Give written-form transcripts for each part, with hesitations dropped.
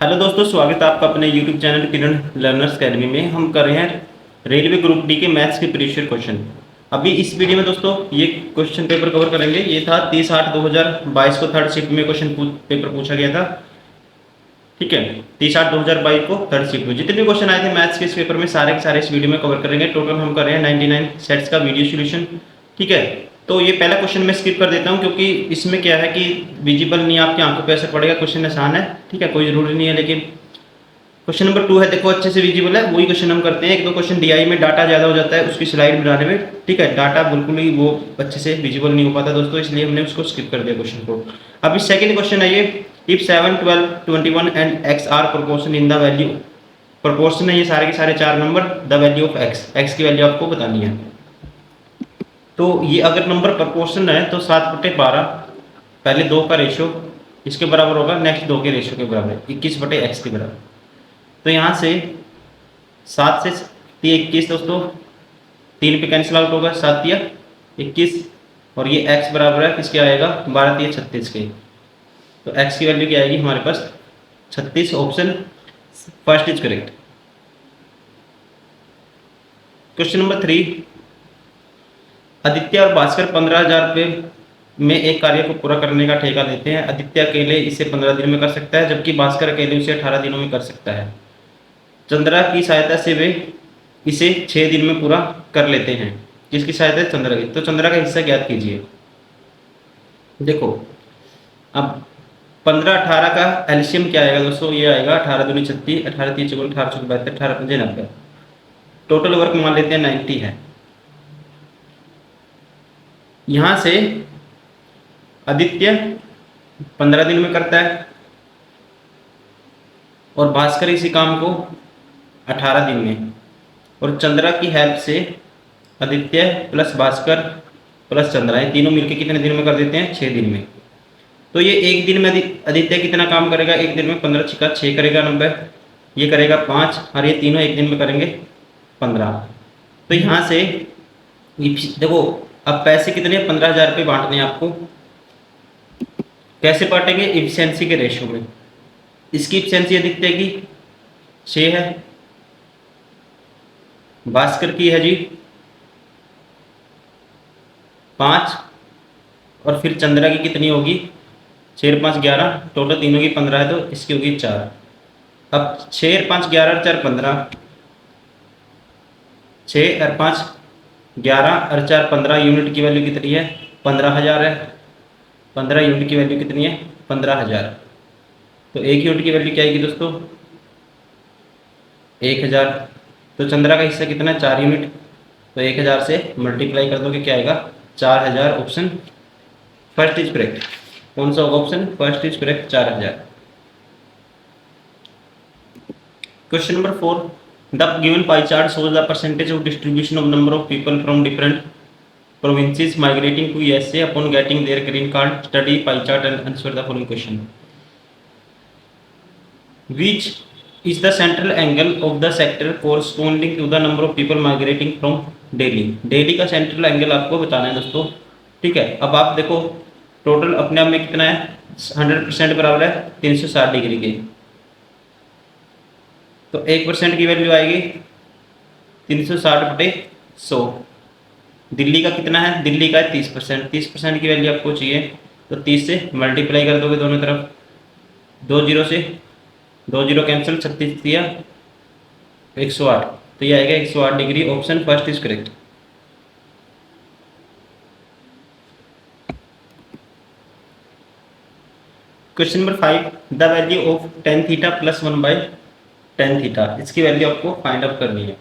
Hello दोस्तों, स्वागत है आपका अपने यूट्यूब चैनल किरण लर्नर्स अकेडमी में। हम कर रहे हैं रेलवे ग्रुप डी के मैथ्स के प्रीवियस क्वेश्चन। अभी इस वीडियो में दोस्तों ये क्वेश्चन पेपर कवर करेंगे। ये था 30/8/2022 को थर्ड शिफ्ट में क्वेश्चन पेपर पूछा गया था। ठीक है, 30/8/2022 को थर्ड शिफ्ट में जितने भी क्वेश्चन आए थे मैथ्स के इस पेपर में सारे के सारे इस वीडियो में कवर करेंगे। टोटल हम कर रहे हैं 99 सेट्स का वीडियो सोल्यूशन। ठीक है, तो ये पहला क्वेश्चन मैं स्किप कर देता हूँ क्योंकि इसमें क्या है कि विजिबल नहीं, आपकी आंखों पे असर पड़ेगा। क्वेश्चन आसान है, ठीक है, कोई जरूरी नहीं है। लेकिन क्वेश्चन नंबर 2 है, देखो अच्छे से विजिबल है, वही क्वेश्चन हम करते हैं। एक दो क्वेश्चन डीआई में डाटा ज़्यादा हो जाता है उसकी स्लाइड बनाने में, ठीक है, डाटा बिल्कुल ही वो अच्छे से विजिबल नहीं हो पाता दोस्तों, इसलिए हमने उसको स्किप कर दिया क्वेश्चन को। अभी सेकंड क्वेश्चन है ये, if 7, 12, 21 and X are proportion in the value, proportion है ये सारे के सारे चार number, the value of X की वैल्यू आपको बतानी है। तो ये अगर नंबर प्रोपोर्शन है तो 7/12 पहले 2 का रेशो इसके बराबर होगा, नेक्स्ट 2 के रेशो के बराबर 21/x के बराबर। तो यहाँ से 7 से 21 दोस्तों, 3 पे कैंसिल आउट होगा, 7×3 = 21 और ये x बराबर है किसके आएगा, 12×3 = 36 के। तो x की वैल्यू क्या आएगी हमारे पास 36। Option first is correct. Question number 3, Aditya और भास्कर 15,000 रुपये में एक कार्य को पूरा करने का ठेका लेते हैं। आदित्य अकेले इसे 15 दिन में कर सकता है जबकि भास्कर अकेले उसे 18 दिनों में कर सकता है। चंद्रा की सहायता से वे इसे 6 दिन में पूरा कर लेते हैं। किसकी सहायता है, चंद्रा की। तो चंद्रा का हिस्सा ज्ञात कीजिए। देखो अब 15-18 का एलसीएम क्या आएगा दोस्तों, ये आएगा 18 दूनी 36, 18 3 चौगुन 18 चौक 72, 18 पंजे 90। टोटल वर्क मान लेते हैं 90 है। यहां से आदित्य 15 दिन में करता है और भास्कर इसी काम को 18 दिन में, और चंद्रा की हेल्प से आदित्य प्लस भास्कर प्लस चंद्रा ये तीनों मिलकर कितने दिन में कर देते हैं, 6 दिन में। तो ये एक दिन में आदित्य कितना काम करेगा, एक दिन में 15×6 करेगा 90, ये करेगा 5 और ये तीनों एक दिन में करेंगे 15। तो यहाँ से देखो अब पैसे कितने, 15,000 रुपये बांटने हैं आपको। कैसे बांटेंगे, इफिशियंसी के रेशो में। इसकी इफिशियंसी आदित्य की 6 है, भास्कर की है जी 5 और फिर चंद्रा की कितनी होगी, 6 और 5 11, टोटल तीनों की 15 है तो इसकी होगी 4। अब 6 और 5 11 और 4 15, 6 और 5 11 और 4 15, यूनिट की वैल्यू कितनी है, 15,000 है। 15 यूनिट की वैल्यू कितनी है, 15,000। तो एक यूनिट की वैल्यू क्या आएगी दोस्तों, 1,000। तो चंद्रा का हिस्सा कितना है, 4 यूनिट। तो 1,000 से मल्टीप्लाई कर दोगे क्या आएगा, 4,000। Option first is correct. कौन सा होगा, option first is correct, 4,000। Question number 4, the given pie chart shows the percentage of distribution of number of people from different provinces migrating to USA upon getting their green card. Study pie chart and answer the following question. Which is the central angle of the sector corresponding to the number of people migrating from Delhi? Delhi का central angle आपको बताना है दोस्तों। ठीक है, अब आप देखो टोटल अपने आप में कितना है, 100% बराबर है 360 डिग्री के। तो 1% की वैल्यू आएगी 360/100। दिल्ली का कितना है, दिल्ली का है 30%। 30% की वैल्यू आपको चाहिए तो 30 से मल्टीप्लाई कर दोगे दोनों तरफ, 2 जीरो से 2 जीरो कैंसिल, 36 दिया 108। तो ये आएगा 108 degree. Option first is correct. Question number 5, the value of tan theta plus 1/tan theta, इसकी वैल्यू आपको फाइंड आउट करनी है।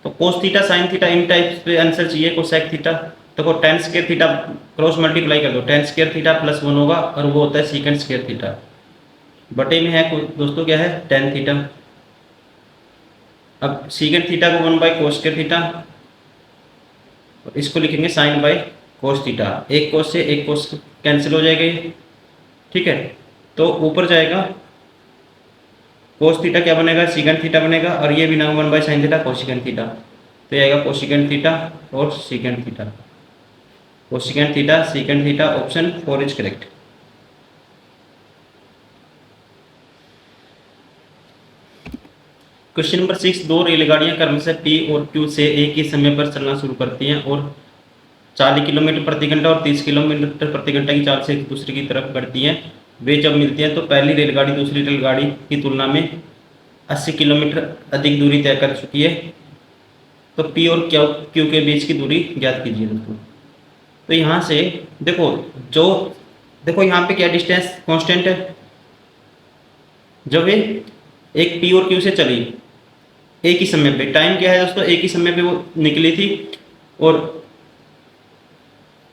तो cos theta sin theta in types पे आंसर चाहिए। कोसेक थीटा देखो tan square theta cross multiply कर दो, tan स्क्वायर थीटा प्लस 1 होगा और वो होता है सीकेंड स्क्वायर थीटा। बटे में है दोस्तों क्या है, tan थीटा। अब सीकेंड थीटा को 1/cos स्क्वायर थीटा, इसको लिखेंगे sin/cos थीटा। एक cos से एक cos कैंसिल हो जाएगा ये, ठीक है। तो ऊपर जाएगा cos थीटा क्या बनेगा, सीकेंड थीटा बनेगा, और ये भी ना 1/sin थीटा कोसिकेंड थीटा। तो ये आएगा कोसिकेंड थीटा और secant theta, cosecant theta secant theta. Option 4 is correct. Question number 6, दो रेलगाड़ियां क्रमशः टी और क्यू से एक ही समय पर चलना शुरू करती हैं और 40 किलोमीटर प्रति घंटा और 30 किलोमीटर प्रति घंटा की चाल से एक दूसरे की तरफ बढ़ती हैं। वे जब मिलती हैं तो पहली रेलगाड़ी दूसरी रेलगाड़ी की तुलना में 80 किलोमीटर अधिक दूरी तय कर चुकी है। तो पी और क्यू के बीच की दूरी ज्ञात कीजिए दोस्तों। तो यहाँ से देखो, देखो यहाँ पे क्या डिस्टेंस कांस्टेंट है। जब वे एक पी और क्यू से चली एक ही समय पे, टाइम क्या है दोस्तों, एक ही समय पे वो निकली थी और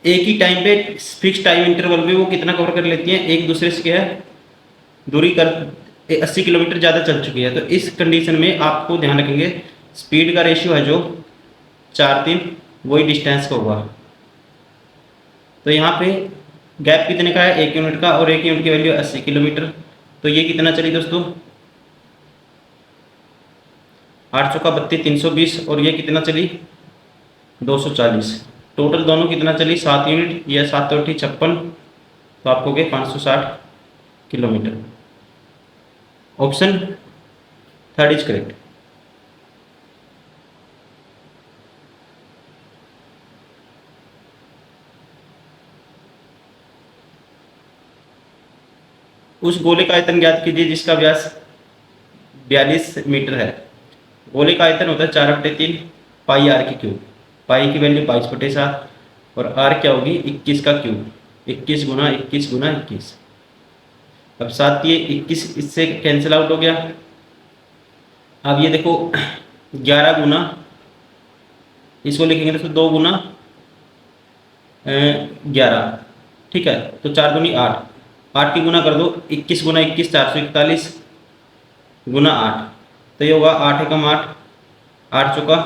एक ही टाइम पे फिक्स टाइम इंटरवल में वो कितना कवर कर लेती हैं, एक दूसरे से क्या है दूरी कर 80 किलोमीटर ज़्यादा चल चुकी है। तो इस कंडीशन में आपको ध्यान रखेंगे स्पीड का रेशियो है जो 4:3, वही डिस्टेंस का होगा। तो यहाँ पे गैप कितने का है, 1 यूनिट का, और 1 यूनिट की वैल्यू 80 किलोमीटर। तो ये कितना चली दोस्तों, 8 चौका 32, 320, और ये कितना चली 240। टोटल दोनों कितना चली 7 यूनिट, या 7 तो 56, तो आपको गए 560 kilometre. Option third is correct. उस गोले का आयतन ज्ञात कीजिए जिसका व्यास 42 मीटर है। गोले का आयतन होता है 4/3 पाई आर की क्यूब। पाई की वैल्यू 22/7 और आर क्या होगी 21 का क्यूब, 21 गुना 21 गुना 21। अब साथ ये 21 इससे कैंसिल आउट हो गया। अब ये देखो 11 गुना, इसको लिखेंगे दोस्तों 2 गुना 11, ठीक है। तो 4 दूनी 8, 8 की गुना कर दो, 21 गुना 21 441 गुना 8, तो ये होगा 8 एकम 8, 8 चौका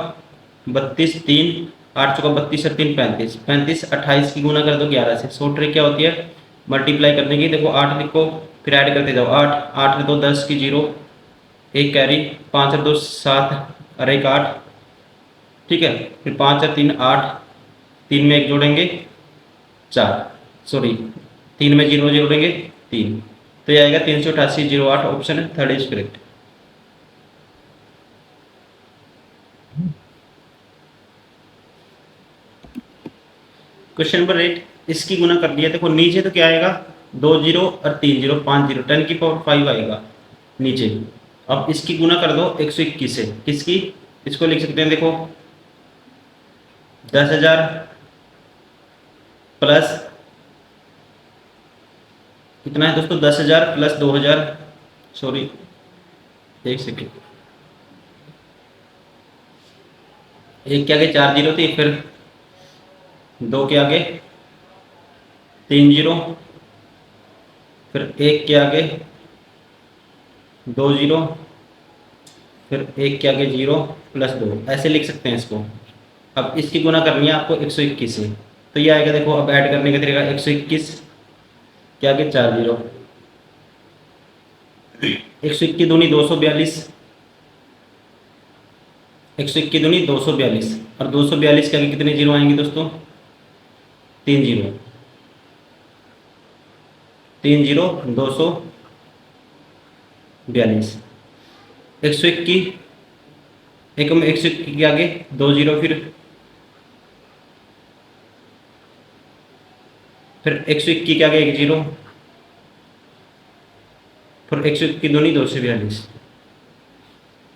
32, 3 8 चौका 32 और 3 35, 35 28 की गुना कर दो 11 से। शॉर्ट ट्रिक क्या होती है मल्टीप्लाई करने की। देखो 8 लिखो फिर ऐड करते जाओ, 8 8 2 10 की 0, 1 कैरी, 5 और 2 7 और 1 8, ठीक है। फिर 5 और 3 8, 3 में 1 जोड़ेंगे 4, सॉरी 3 में 0 जोड़ेंगे 3, तो ये आएगा 388,08। ऑप्शन है third is correct. Question number 8, इसकी गुना कर दिया। देखो नीचे तो क्या आएगा 2 0 और 3 0, 5 0, 10 की पावर 5 आएगा नीचे। अब इसकी गुना कर दो 121 से, किसकी, इसको लिख सकते हैं देखो 10,000 प्लस कितना है दोस्तों 10,000 प्लस 2,000, सॉरी एक सेकेंड, एक के आगे 4 0 थी, फिर 2 के आगे 3 0, फिर 1 के आगे 2 0, फिर 1 के आगे 0 प्लस 2, ऐसे लिख सकते हैं इसको। अब इसकी गुना करनी है आपको 121 से, तो ये आएगा देखो। अब ऐड करने का तरीका 121 के आगे 4 0, 121 दूनी 242, 121 दूनी 242, और 242 के आगे कितने जीरो आएंगे दोस्तों 3 0, 3 0 242, 121 एक में 121 के आगे 2 0, फिर 121 के आगे 1 0, फिर 121 दूनी 242।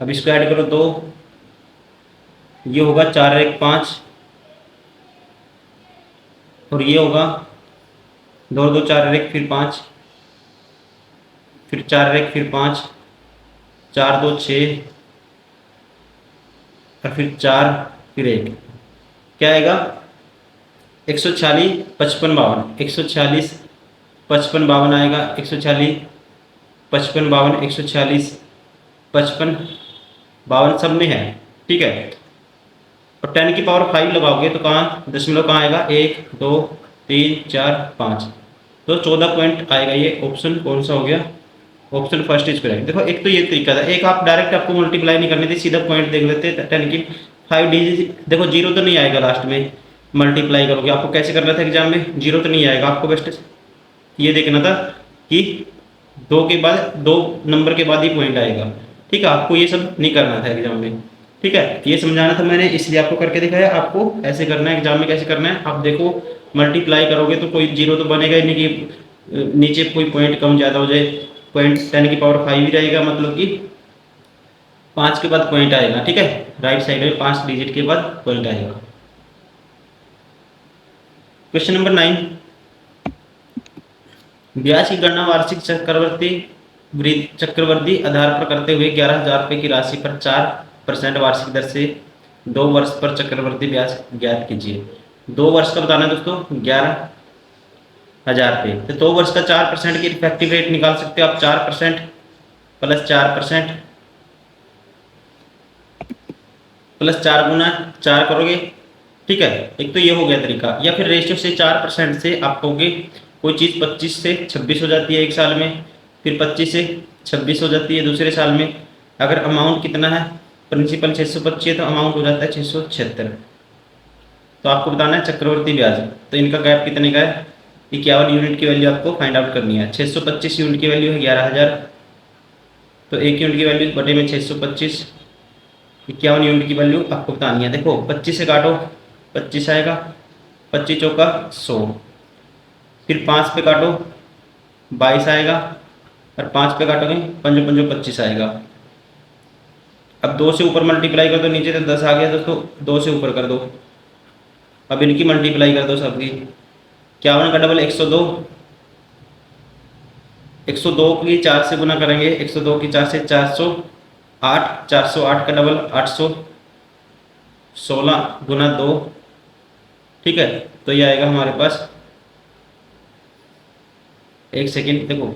अब इसको ऐड करो तो ये होगा 4 1 5, और ये होगा 2 2 4 1 फिर 5, फिर 4 1 फिर 5, 4 2 6, और फिर 4 फिर 1, क्या आएगा 146 55 52, 146 55 52 आएगा, 146 55 52, 146 55 52 सब में है, ठीक है। और 10 की पावर 5 लगाओगे तो कहाँ दशमलव कहाँ आएगा 1 2 3 4 5, तो 14 पॉइंट आएगा। ये ऑप्शन कौन सा हो गया, ऑप्शन फर्स्ट इज करेक्ट। देखो एक तो ये तरीका था, एक आप डायरेक्ट आपको मल्टीप्लाई नहीं करनी थी, सीधा पॉइंट देख लेते 10 की 5 डिजिट। देखो 0 तो नहीं आएगा लास्ट में, मल्टीप्लाई करोगे आपको कैसे करना था एग्जाम में, 0 तो नहीं आएगा, आपको बेस्ट ये देखना था कि 2 के बाद 2 नंबर के बाद ही पॉइंट आएगा, ठीक है, आपको ये सब नहीं करना था एग्जाम में। ठीक है, ये समझाना था मैंने, इसलिए आपको करके दिखाया। आपको ऐसे करना है एग्जाम में, कैसे करना है आप देखो। मल्टीप्लाई करोगे तो कोई जीरो तो बनेगा ही नहीं कि नीचे कोई पॉइंट कम ज़्यादा हो जाए। पॉइंट 10⁵ ही रहेगा, मतलब कि 5 के बाद पॉइंट आएगा। ठीक है, राइट साइड में 5 डिजिट के बाद पॉइंट आएगा। क्वेश्चन नंबर 9, ब्याज की गणना वार्षिक चक्रवृद्धि आधार पर करते हुए 11,000 रुपये की राशि पर 4% वार्षिक दर से 2 वर्ष पर चक्रवृद्धि ब्याज ज्ञात कीजिए। 2 वर्ष का बताना है दोस्तों, 11,000 रुपये। तो 2 वर्ष का 4% की इफेक्टिव रेट निकाल सकते हो आप। 4% प्लस 4% प्लस 4 गुना 4 करोगे। ठीक है, एक तो ये हो गया तरीका। या फिर रेशियो से 4% से आप कहोगे कोई चीज़ 25 से 26 हो जाती है एक साल में, फिर 25 से 26 हो जाती है दूसरे साल में। अगर अमाउंट कितना है, प्रिंसिपल 625 है तो अमाउंट हो जाता है 676। तो आपको बताना है चक्रवर्ती ब्याज। तो इनका गैप कितने का है, 51 यूनिट की वैल्यू आपको फाइंड आउट करनी है। 625 यूनिट की वैल्यू है 11,000, तो 1 यूनिट की वैल्यू बटे में 625, 51 यूनिट की वैल्यू आपको बतानी है। देखो 25 से काटो 25 आएगा, 25 चौका 100, फिर 5 पे काटो 22 आएगा, और 5 पे काटोगे 5 5 25 आएगा। अब 2 से ऊपर मल्टीप्लाई कर दो, नीचे तो 10 आ गया दोस्तों, 2 से ऊपर कर दो। अब इनकी मल्टीप्लाई कर दो सबकी। 51 का डबल 102, 102 की 4 से गुना करेंगे, 102 की 4 से 408, 408 का डबल 816 गुना 2। ठीक है, तो ये आएगा हमारे पास, एक सेकेंड देखो,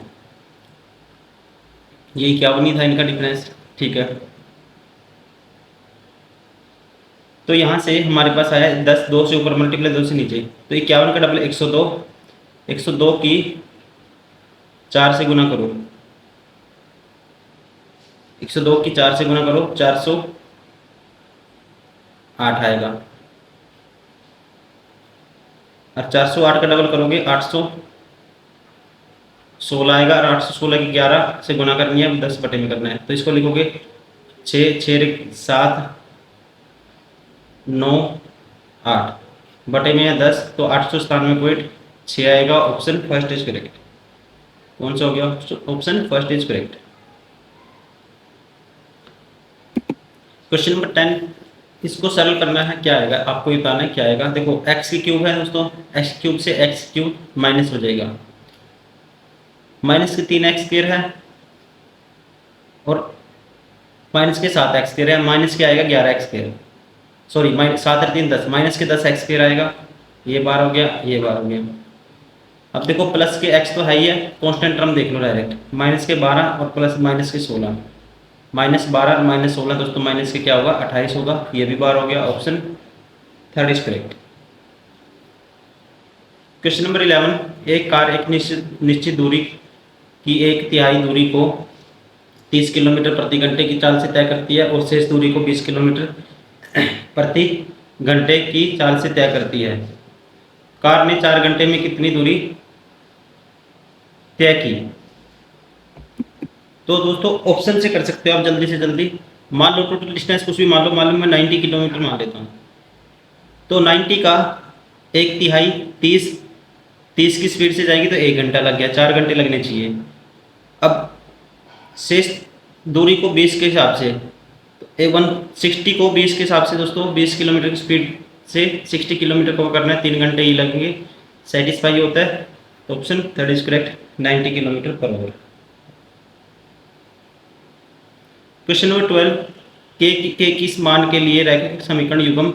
ये 51 ही था इनका डिफरेंस। ठीक है, तो यहाँ से हमारे पास आया 10, 2 से ऊपर मल्टीप्लाई 2 से नीचे, तो 51 का डबल 102, 102 की 4 से गुना करो, 102 की 4 से गुना करो, 408 आएगा। और 408 का डबल करोगे 816 आएगा, और 816 की 11 से गुना करनी है, 10 बटे में करना है। तो इसको लिखोगे 6 6 7 9 8 बटे में है 10, तो 897.6 आएगा। Option first is correct. कौन सा हो गया, option first is correct. Question number 10, इसको सरल करना है, क्या आएगा आपको ये बताना है क्या आएगा। देखो x की क्यूब है दोस्तों, x क्यूब से x क्यूब माइनस हो जाएगा, माइनस के 3x स्क्वायर है, और माइनस के 7x स्क्वायर है, माइनस के आएगा 11x स्क्वायर, सॉरी माइनस 7 और 3 10, माइनस के 10x स्क्वायर आएगा। ये बार हो गया, ये बार हो गया। अब देखो प्लस के x तो है ही है, कांस्टेंट टर्म देख लो डायरेक्ट, माइनस के 12 और प्लस माइनस के 16, माइनस 12 और माइनस 16 दोस्तों माइनस के क्या होगा 28 होगा। ये भी बार हो गया, option third is correct. Question number 11, एक कार एक निश्चित दूरी की 1/3 दूरी को 30 किलोमीटर प्रति घंटे की चाल से तय करती है, और शेष दूरी को 20 किलोमीटर प्रति घंटे की चाल से तय करती है। कार ने 4 घंटे में कितनी दूरी तय की। तो दोस्तों ऑप्शन से कर सकते हो आप जल्दी से जल्दी। मान लो टोटल डिस्टेंस कुछ भी मान लो, मैं 90 किलोमीटर मान लेता हूँ, तो 90 का 1/3 30 की स्पीड से जाएगी तो 1 घंटा लग गया, 4 घंटे लगने चाहिए। अब शेष दूरी को 20 के हिसाब से, तो 160 को 20 के हिसाब से दोस्तों 20 किलोमीटर की स्पीड से 60 किलोमीटर को करना है, 3 घंटे ही लगेंगे, सेटिस्फाई होता है। तो option third is correct, 90 kilometre per hour. Question number 12, के किस मान के लिए रैखिक समीकरण युग्म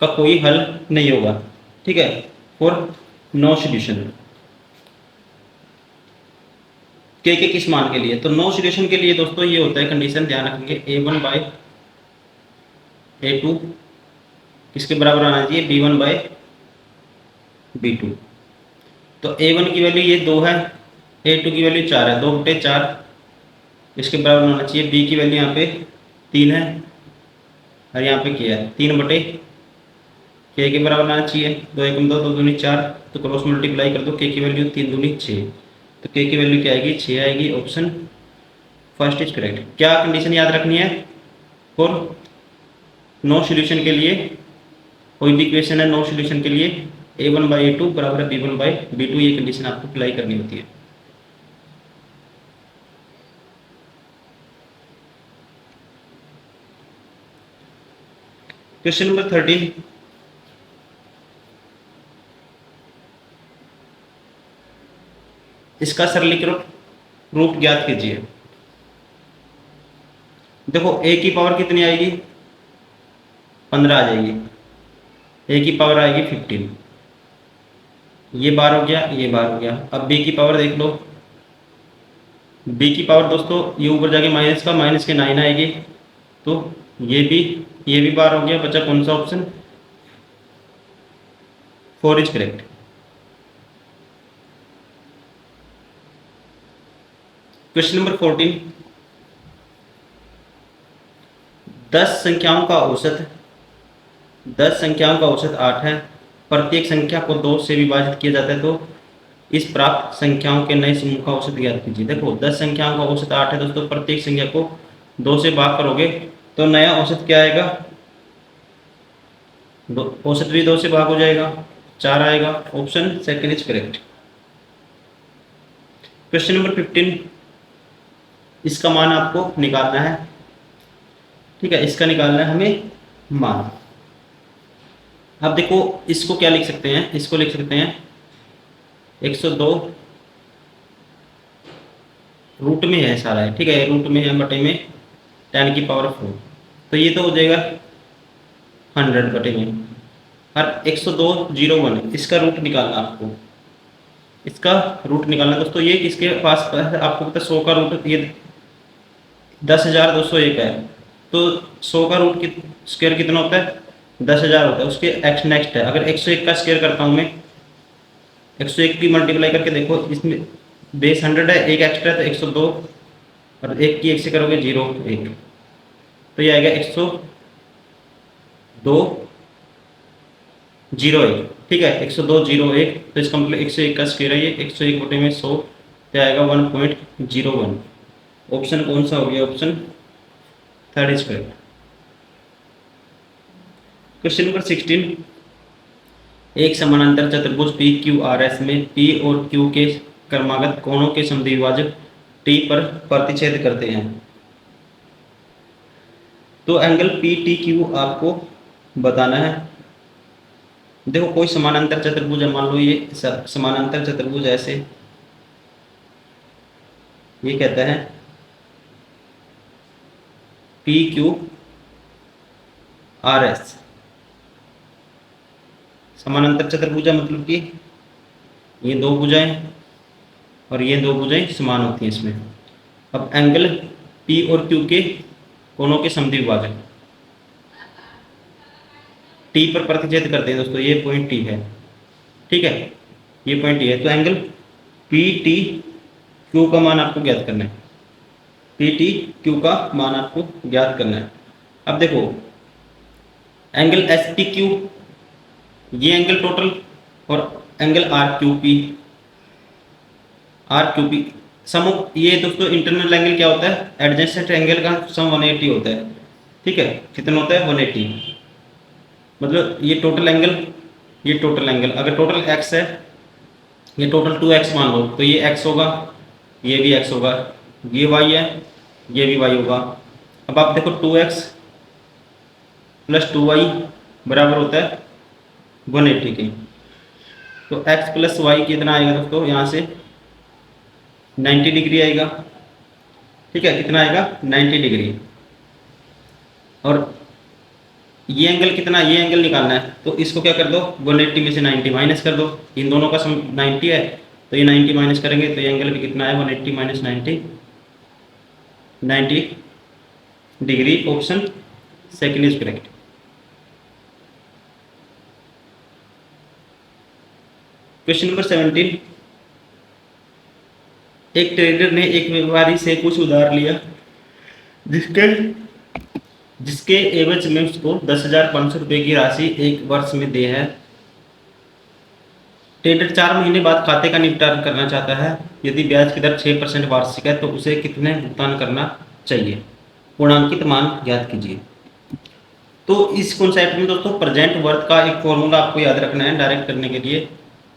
का कोई हल नहीं होगा। ठीक है, फॉर नो सॉल्यूशन, के किस मान के लिए, तो नो सॉल्यूशन के लिए दोस्तों ये होता है कंडीशन, ध्यान रखेंगे a1/a2 किसके बराबर आना चाहिए, b1/b2। तो a1 की वैल्यू ये 2 है, a2 की वैल्यू 4 है, 2/4 इसके बराबर होना चाहिए। b की वैल्यू यहाँ पे 3 है, और यहाँ पे क्या है 3/k के बराबर आना चाहिए। 2 1 2 2 दूनी 4, तो क्रॉस मल्टीप्लाई कर दो, k की वैल्यू 3 दूनी 6, तो k की वैल्यू क्या आएगी 6 आएगी। Option first is correct. क्या कंडीशन याद रखनी है फॉर नो सोल्यूशन के लिए? कोई भी इक्वेशन है नो सोल्यूशन के लिए a1/a2 बराबर है b1/b2, ये कंडीशन आपको अप्लाई करनी होती है। क्वेश्चन नंबर 13, इसका सरलीकृत रूप ज्ञात कीजिए। देखो a की पावर कितनी आएगी? 15 आ जाएगी। a की पावर आएगी 15, ये बार हो गया, ये बार हो गया। अब b की पावर देख लो, b की पावर दोस्तों ये ऊपर जाके माइनस का माइनस के 9 आएगी, तो ये भी बार हो गया। बचा कौन सा option? 4 is correct. Question number 14, 10 संख्याओं का औसत 8 है। प्रत्येक संख्या को 2 से विभाजित किया जाता है, तो इस प्राप्त संख्याओं के नए समूह का औसत ज्ञात कीजिए। देखो 10 संख्याओं का औसत 8 है दोस्तों, प्रत्येक संख्या को 2 से भाग करोगे तो नया औसत क्या आएगा? औसत भी 2 से भाग हो जाएगा, 4 आएगा। Option second is correct. Question number 15, इसका मान आपको निकालना है। ठीक है, इसका निकालना है हमें मान। अब देखो इसको क्या लिख सकते हैं? इसको लिख सकते हैं 102 रूट में है सारा है। ठीक है, रूट में है बटे में 10 की पावर 4, तो ये तो हो जाएगा 100 बटे में। और 102.01 इसका रूट निकालना आपको, इसका रूट निकालना दोस्तों। ये किसके पास आपको पता है 100 का रूट ये 10,201 है, तो 100 का रूट स्क्वायर कितना होता है? 10,000 होता है। उसके एक्स नेक्स्ट है, अगर 101 का स्क्वायर करता हूँ मैं, 101 की मल्टीप्लाई करके देखो, इसमें बेस 100 है, एक एक्स्ट्रा है तो 102, और एक की 1 से करोगे 0 1, तो ये आएगा 102.01। ठीक है, 102.01, तो इसका मतलब 101 का स्क्वायर है ये, 101 बटे में 100, तो आएगा 1.01। ऑप्शन कौन सा हो गया? Option third is correct. Question number 16, एक समानांतर चतुर्भुज पी क्यू आर एस में पी और क्यू के क्रमागत कोणों के समद्विभाजक टी पर प्रतिच्छेद करते हैं, तो एंगल पी टी क्यू आपको बताना है। देखो कोई समानांतर चतुर्भुज है, मान लो ये समानांतर चतुर्भुज ऐसे, ये कहता है पी क्यू आर एस समानांतर चतुर्भुज, मतलब कि ये दो भुजाएं और ये दो भुजाएं समान होती हैं इसमें। अब एंगल पी और क्यू के कोणों के समद्विभाजक टी पर प्रतिच्छेद करते हैं दोस्तों, ये पॉइंट टी है। ठीक है, ये पॉइंट टी है, तो एंगल पी टी क्यू का मान आपको ज्ञात करना है। पी टी क्यू का मान आपको ज्ञात करना है। अब देखो एंगल एस पी क्यू, ये एंगल टोटल, और एंगल आर क्यू पी सम, ये दोस्तों इंटरनल एंगल क्या होता है? एडजेसेंट एंगल का सम 180 होता है। ठीक है, कितना होता है? 180। मतलब ये टोटल एंगल अगर टोटल x है, ये टोटल 2x मान लो, तो ये x होगा, ये भी x होगा, ये y है, ये भी y होगा। अब आप देखो 2x प्लस 2y बराबर होता है 180 के, तो x प्लस y कितना आएगा दोस्तों? यहाँ से 90 डिग्री आएगा। ठीक है, कितना आएगा? 90 डिग्री। और ये एंगल कितना? ये एंगल निकालना है, तो इसको क्या कर दो? 180 में से 90 माइनस कर दो। इन दोनों का सम 90 है, तो ये 90 माइनस करेंगे तो ये एंगल भी कितना है? 180 minus 90 degree. Option second is correct. Question number 17, एक ट्रेडर ने एक व्यापारी से कुछ उधार लिया जिसके एवज में उसको 10,500 रुपये की राशि एक वर्ष में दे है। ट्रेडर 4 महीने बाद खाते का निपटान करना चाहता है। यदि ब्याज की दर 6% वार्षिक है तो उसे कितने भुगतान करना चाहिए? पूर्णांकित मान ज्ञात कीजिए। तो इस कॉन्सेप्ट में दोस्तों प्रेजेंट वर्थ का एक फॉर्मूला आपको याद रखना है डायरेक्ट करने के लिए।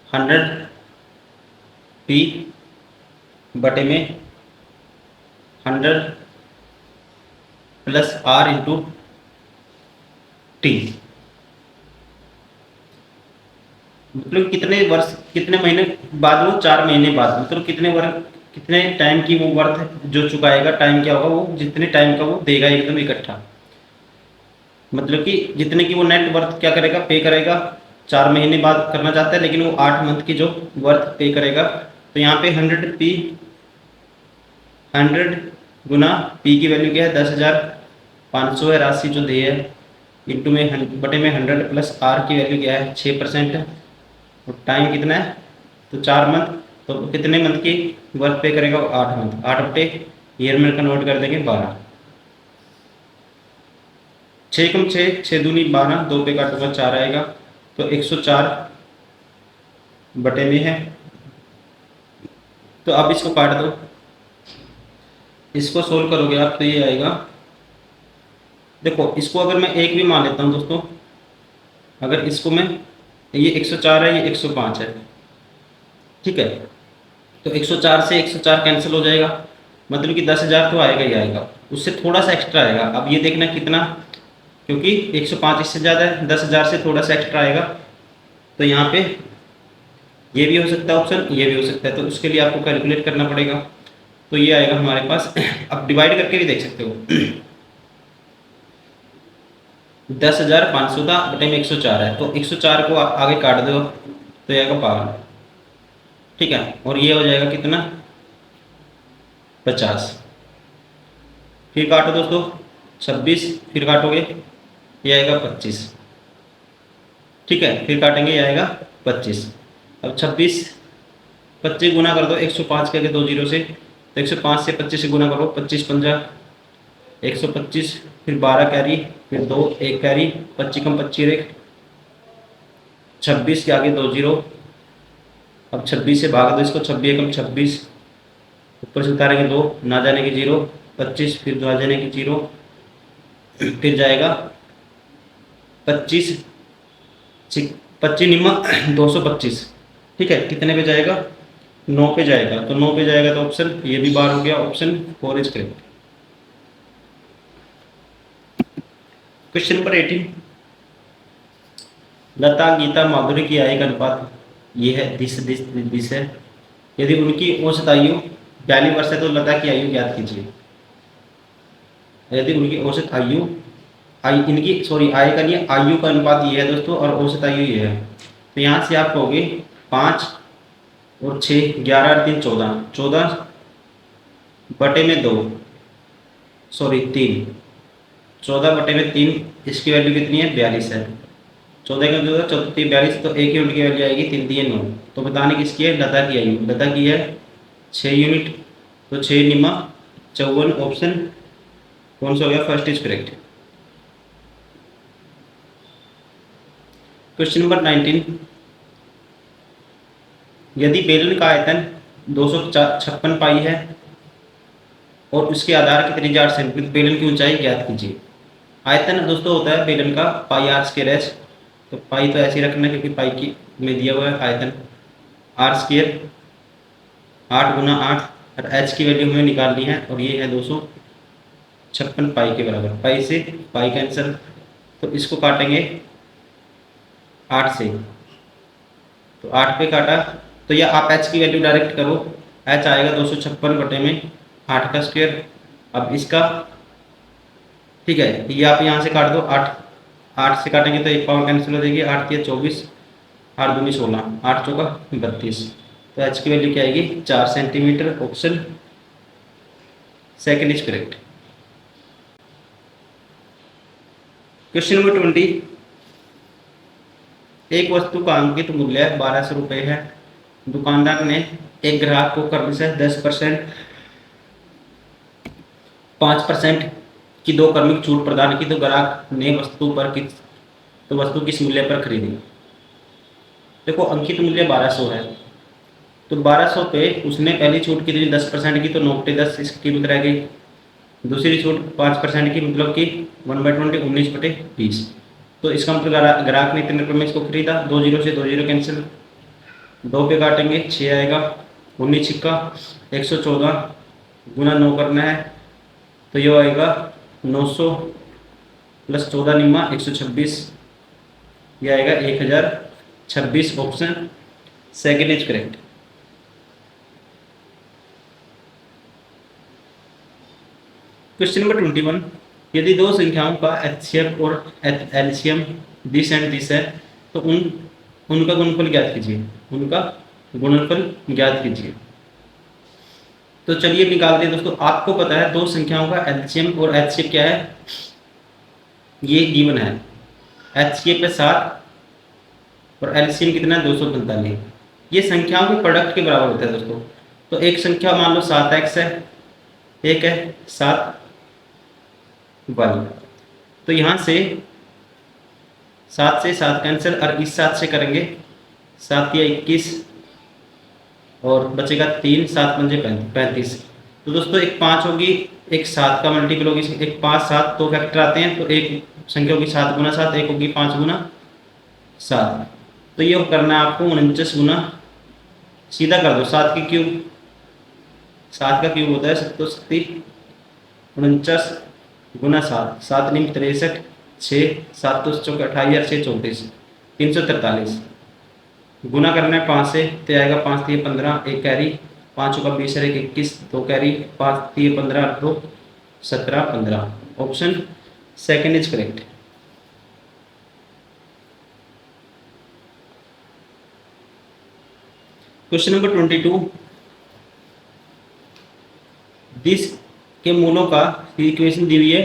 100p बटे में 100 प्लस r इंटू टी, मतलब कितने वर्ष कितने महीने बाद, वो 4 महीने बाद, मतलब कितने वर्ष कितने टाइम की वो वर्थ जो चुकाएगा, टाइम क्या होगा, वो जितने टाइम का वो देगा एकदम इकट्ठा, मतलब कि जितने की वो नेट वर्थ क्या करेगा, पे करेगा। 4 महीने बाद करना चाहता है लेकिन वो 8 मंथ की जो वर्थ पे करेगा। तो यहाँ पे 100p 100 गुना p की वैल्यू क्या है 10,500 है राशि जो दी है, इंटू में बटे में 100 प्लस r की वैल्यू क्या है 6%, और टाइम कितना है तो 4 मंथ। तो कितने मंथ की वर्थ पे करेगा वो 8 मंथ, 8 बटे ईयर में कन्वर्ट कर देंगे 12। 6 कम 6, 6 दूनी 12, 2 पे काटूंगा 4 आएगा, तो 104 बटे में है। तो अब इसको काट दो, इसको सोल्व करोगे आप तो ये आएगा। देखो इसको अगर मैं एक भी मान लेता हूँ दोस्तों, अगर इसको मैं, ये 104 है, ये 105 है, ठीक है, तो 104 से 104 कैंसिल हो जाएगा, मतलब कि 10,000 तो आएगा ही आएगा, उससे थोड़ा सा एक्स्ट्रा आएगा। अब ये देखना कितना, क्योंकि 105 इससे ज़्यादा है, 10,000 से थोड़ा सा एक्स्ट्रा आएगा, तो यहाँ पे ये भी हो सकता है ऑप्शन, ये भी हो सकता है, तो उसके लिए आपको कैलकुलेट करना पड़ेगा। तो ये आएगा हमारे पास अब डिवाइड करके भी देख सकते हो 10,500 था बटे में 104 है, तो 104 को आगे काट दो तो ये आएगा 12, ठीक है, और ये हो जाएगा कितना 50। फिर काटो दोस्तों 26, फिर काटोगे ये आएगा 25, ठीक है, फिर काटेंगे ये आएगा 25। अब 26 25 गुना कर दो 105 के 2 जीरो से, तो 105 से 25 से गुना करो, 25 पंजा 125, फिर 12 कैरी, फिर 2 1 कैरी, 25 कम 25 एक, 26 के आगे 2 जीरो। अब 26 से भाग दो इसको, 26 कम 26, ऊपर से उतारेंगे 2, ना जाने की 0, 25 फिर ना जाने की 0, फिर जाएगा 25 25 निम्मा 225, ठीक है, कितने पे जाएगा 9 पे जाएगा, तो 9 पे जाएगा तो ऑप्शन ये भी बार हो गया, option 4 is correct. Question number 18, लता गीता माधुरी की आयु का अनुपात ये है, दिस है। यदि उनकी औसत आयु 42 वर्ष है तो लता की आयु ज्ञात कीजिए। यदि उनकी औसत आयु इनकी सॉरी आय का नहीं, आयु का अनुपात ये है दोस्तों, और औसत आयु ये है, तो यहाँ से आप कहोगे 5 और 6, 11 और 3 14, 14 बटे में 2 सॉरी 3, 14 बटे में 3, इसकी वैल्यू कितनी है 42 है। 14 का 14 14 3 42, तो एक यूनिट की वैल्यू आएगी 3 दिए 9। तो बताने किसकी है, लता की आयु, लता की है 6 यूनिट, तो 6 निमा 54, ऑप्शन कौन सा हो गया, first is correct. Question number 19, यदि बेलन का आयतन 256 पाई है और उसके आधार की त्रिज्या 8 सेंटीमीटर, बेलन की ऊंचाई ज्ञात कीजिए। आयतन दोस्तों होता है बेलन का पाई आर स्क्वायर एच, तो पाई तो ऐसे ही रखना क्योंकि पाई की में दिया हुआ है आयतन, आर स्क्वायर 8 गुना 8, और एच की वैल्यू हमें निकालनी है, और ये है 256 पाई के बराबर। पाई से पाई कैंसिल, तो इसको काटेंगे 8 से, तो 8 पे काटा, तो या आप एच की वैल्यू डायरेक्ट करो, एच आएगा 256 बटे में 8 का स्क्वायर। अब इसका ठीक है, ये आप यहाँ से काट दो, 8 से काटेंगे तो एक पावर कैंसिल हो जाएगी, 8 या 24, 8 दूनी 16, 8 चौका 32, तो एच की वैल्यू क्या आएगी 4 centimetre, option second is correct. Question number 20, एक वस्तु का अंकित मूल्य 1200 रुपये है। दुकानदार ने एक ग्राहक को क्रमशः 10%, 5% की 2 क्रमिक छूट प्रदान की, तो ग्राहक ने वस्तु किस मूल्य पर खरीदी। देखो अंकित मूल्य 1200 है, तो 1200 पे उसने पहली छूट कितनी 10% की, तो 9/10 इसकी कीमत रह गई। दूसरी छूट 5% की, मतलब कि 1/20 19/20। तो इसका मतलब ग्राहक ने इतने रुपये में इसको खरीदा। 2 जीरो से 2 जीरो कैंसिल, 2 पे काटेंगे 6 आएगा, 19 छिक्का 114 गुना 9 करना है, तो ये आएगा 900 प्लस 14 निम्मा 126, ये आएगा 1026। Option second is correct. Question number 21, यदि दो संख्याओं का एचसीएफ और एलसीएम दिस एंड दिस है, तो उनका गुणनफल ज्ञात कीजिए। उनका गुणनफल ज्ञात कीजिए। तो चलिए निकालते हैं दोस्तों। आपको पता है दो संख्याओं का एलसीएम और एचसीएफ क्या है, ये गिवन है। एचसीएफ है 7 और एलसीएम कितना है 245। ये संख्याओं के प्रोडक्ट के बराबर होता है दोस्तों। तो एक संख्या मान लो 7x है, एक है 7y। तो यहाँ से 7 से 7 कैंसिल और इस 7 से करेंगे 7 या 21 और बचेगा 3, 7 पंजे 35। तो दोस्तों एक 5 होगी, एक 7 का मल्टीपल होगी, एक 5 7 तो फैक्टर आते हैं, तो एक संख्या होगी 7 गुना 7, एक होगी 5 गुना 7। तो ये करना है आपको 49 गुना, सीधा कर दो 7 की क्यूब, 7 का क्यूब होता है 7 49 गुना 7, 7 निम 63, 6 7 तो 28 और 6 34, 343 गुना करना है 5 से, तो आएगा 5 3 15, एक कैरी, 5 का 20 और 1 21, 2 carry, 5 3 15 8 17 15। Option second is correct. Question number 22, this के मूलों का इक्वेशन दी हुई है,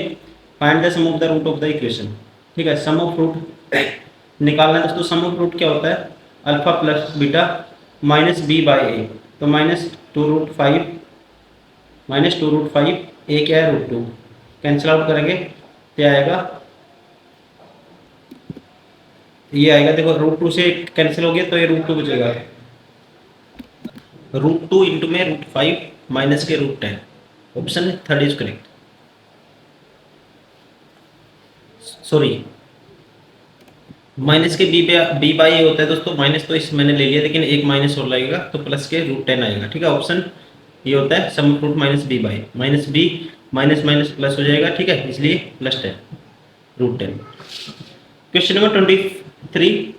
find the sum of the root of the equation. ठीक है, सम ऑफ रूट निकालना है दोस्तों। सम ऑफ रूट क्या होता है, alpha plus beta minus B by A. तो -2√5 -2√5, ए क्या है √2, कैंसिल आउट करेंगे तो आएगा, ये आएगा देखो √2 से कैंसिल हो गया तो ये √2 बचेगा, √2 इंटू में √5 माइनस के √10। Option third is correct. Sorry, minus के बी बाई ए होता है दोस्तों, माइनस तो इस मैंने ले लिया, लेकिन एक माइनस और लगेगा तो प्लस के √10 आएगा। ठीक है, ऑप्शन ये होता है sum root minus B by, minus B minus minus plus हो जाएगा। ठीक है, इसलिए प्लस 10 √10। क्वेश्चन नंबर 23,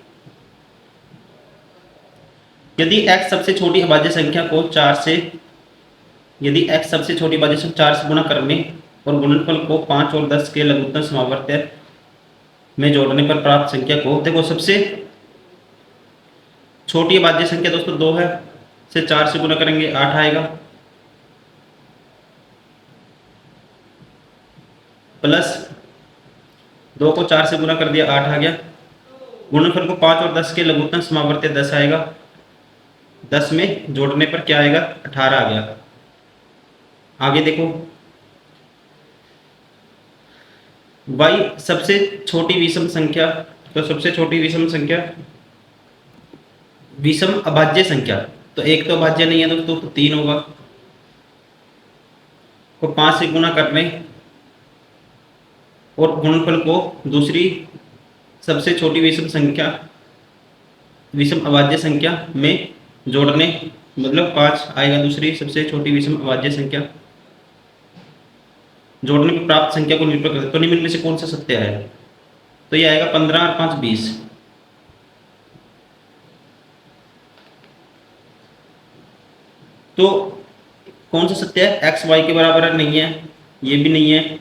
यदि x सबसे छोटी अभाज्य संख्या को 4 से, यदि x सबसे छोटी अभाज्य संख्या 4 से गुणा करने और गुणनफल को 5 और 10 के लघुत्तम समावर्त में जोड़ने पर प्राप्त संख्या को, देखो सबसे छोटी अभाज्य संख्या दोस्तों 2 है, से 4 से गुणा करेंगे 8 आएगा, प्लस 2 को 4 से गुणा कर दिया 8 आ गया, गुणनफल को 5 और 10 के लघुत्तम समावर्त 10 आएगा, 10 में जोड़ने पर क्या आएगा 18 आ गया। आगे देखो y सबसे छोटी विषम संख्या, तो सबसे छोटी विषम संख्या विषम अभाज्य संख्या, तो एक तो अभाज्य नहीं है दोस्तों, तो 3 होगा, को 5 से गुणा करने और गुणनफल को दूसरी सबसे छोटी विषम संख्या विषम अभाज्य संख्या में जोड़ने, मतलब 5 आएगा दूसरी सबसे छोटी विषम अभाज्य संख्या जोड़ने पर प्राप्त संख्या को निरूपण करते, तो निम्न में से कौन सा सत्य है, तो ये आएगा 15 और 5 20। तो कौन सा सत्य है, x y के बराबर नहीं है, ये भी नहीं है,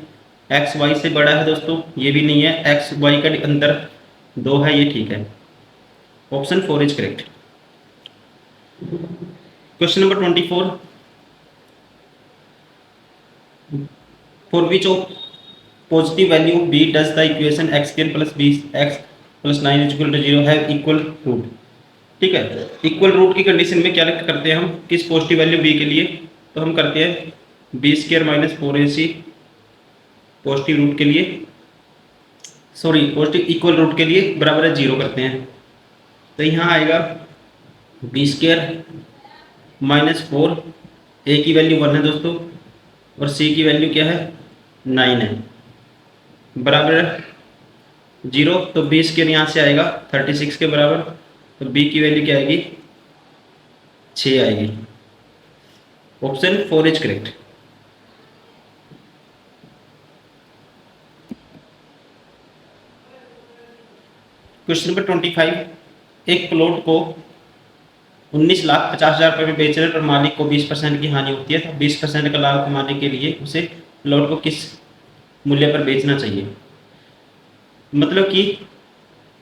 x y से बड़ा है दोस्तों, ये भी नहीं है, x y का अंतर 2 है, ये ठीक है। Option 4 is correct. Question number 24, for which of positive value b does the equation x square plus bx plus 9 is equal to 0 have equal root। ठीक है, इक्वल रूट की कंडीशन में क्या करते हैं हम, किस पॉजिटिव वैल्यू b के लिए, तो हम करते हैं b square minus 4ac positive root के लिए, सॉरी पॉजिटिव इक्वल रूट के लिए बराबर है 0 करते हैं। तो यहाँ आएगा बी स्क्वायर -4, ए की वैल्यू 1 है दोस्तों और सी की वैल्यू क्या है 9 है, बराबर 0। तो बी स्क्वायर यहाँ से आएगा 36 के बराबर, तो बी की वैल्यू क्या आएगी 6 आएगी। Option 4 is correct. Question number 25, एक प्लॉट को 19,50,000 रुपये में बेचने पर मालिक को 20% की हानि होती है, तो 20% का लाभ कमाने के लिए उसे प्लॉट को किस मूल्य पर बेचना चाहिए। मतलब कि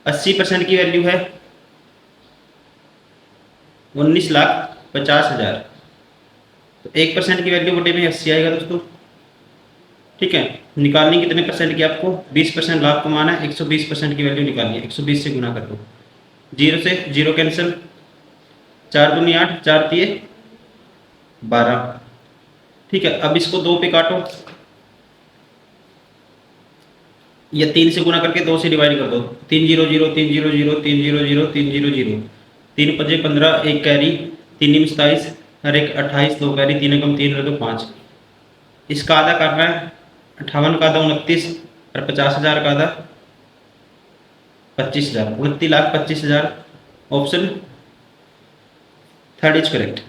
80% की वैल्यू है 19,50,000, तो 1% की वैल्यू बटे में 80 आएगा दोस्तों। ठीक है, निकालनी कितने परसेंट की आपको 20% लाभ कमाना है, 120% की वैल्यू निकालनी है, 120 से गुना कर दो, 0 से 0 कैंसिल, 4 दूनी 8, 4 तिये 12। ठीक है, अब इसको 2 पे काटो या 3 से गुना करके 2 से डिवाइड कर दो, 3 0 0 3 0 0 3 0 0 3 0 0, 3 पजे 15, 1 कैरी, 3 27 और 1 28, 2 कैरी, 3 कम 3 रह दो 5। इसका आधा करना है, 58 का आधा 29 और 50,000 का आधा 25,000, 29,25,000। Option 3 is correct.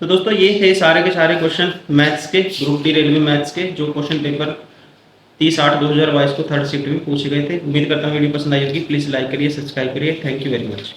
तो दोस्तों ये थे सारे के सारे क्वेश्चन मैथ्स के, ग्रुप डी रेलवे मैथ्स के, जो क्वेश्चन पेपर 30/8/2022 को 3rd शिफ्ट में पूछे गए थे। उम्मीद करता हूँ वीडियो पसंद आई होगी। प्लीज़ लाइक करिए, सब्सक्राइब करिए। Thank you very much.